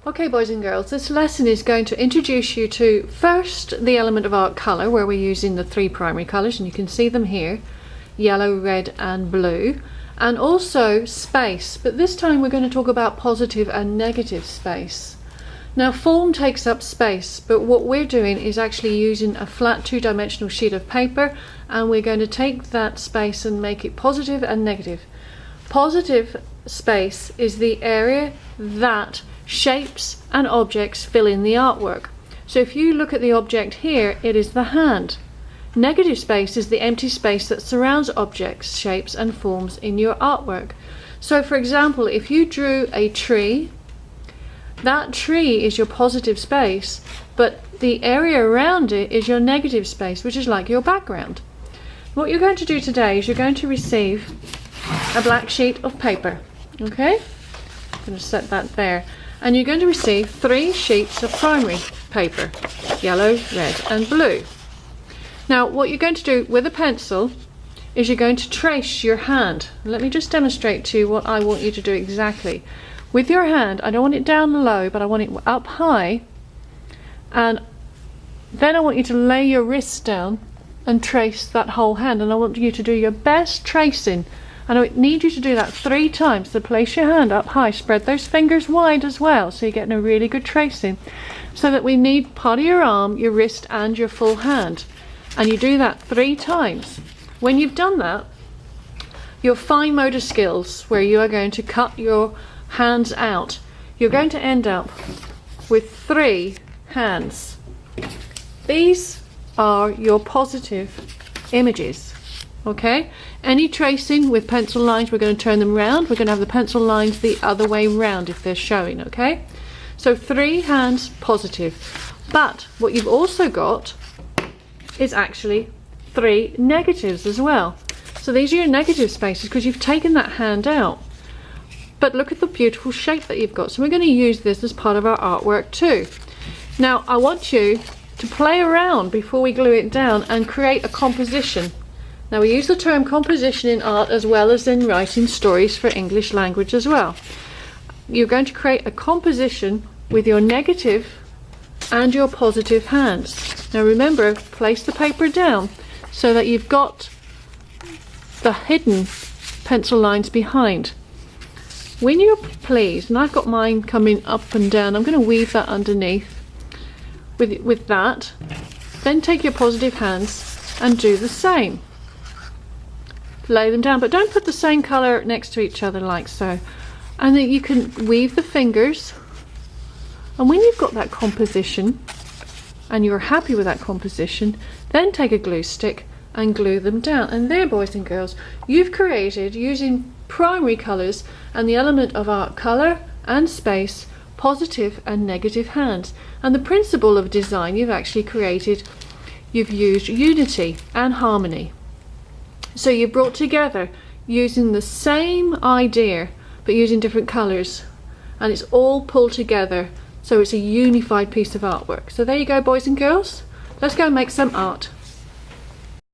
Okay, boys and girls, this lesson is going to introduce you to first the element of art colour, where we're using the three primary colours, and you can see them here, yellow, red and blue, and also space, but this time we're going to talk about positive and negative space. Now, form takes up space, but what we're doing is actually using a flat two-dimensional sheet of paper, and we're going to take that space and make it positive and negative. Positive space is the area that shapes and objects fill in the artwork. So if you look at the object here, it is the hand. Negative space is the empty space that surrounds objects, shapes and forms in your artwork. So for example, if you drew a tree, that tree is your positive space, but the area around it is your negative space, which is like your background. What you're going to do today is you're going to receive a black sheet of paper. Okay? I'm going to set that there. And you're going to receive 3 sheets of primary paper, yellow, red and blue. Now what you're going to do with a pencil is you're going to trace your hand. Let me just demonstrate to you what I want you to do exactly. With your hand, I don't want it down low, but I want it up high, and then I want you to lay your wrists down and trace that whole hand, and I want you to do your best tracing. And I need you to do that 3 times. So place your hand up high, spread those fingers wide as well, so you're getting a really good tracing. So that we need part of your arm, your wrist and your full hand. And you do that 3 times. When you've done that, your fine motor skills, where you are going to cut your hands out, you're going to end up with 3 hands. These are your positive images. Okay, any tracing with pencil lines, we're going to turn them round. We're going to have the pencil lines the other way round if they're showing. Okay, so 3 hands positive, but what you've also got is actually 3 negatives as well. So these are your negative spaces because you've taken that hand out. But look at the beautiful shape that you've got. So we're going to use this as part of our artwork too. Now I want you to play around before we glue it down and create a composition. Now we use the term composition in art as well as in writing stories for English language as well. You're going to create a composition with your negative and your positive hands. Now remember, place the paper down so that you've got the hidden pencil lines behind. When you're pleased, and I've got mine coming up and down, I'm going to weave that underneath with that. Then take your positive hands and do the same. Lay them down, but don't put the same colour next to each other like so. And then you can weave the fingers, and when you've got that composition and you're happy with that composition, then take a glue stick and glue them down. And there, boys and girls, you've created, using primary colours and the element of art colour and space, positive and negative hands. And the principle of design you've actually created, you've used unity and harmony. So you brought together using the same idea but using different colours, and it's all pulled together, so it's a unified piece of artwork. So there you go, boys and girls, let's go and make some art.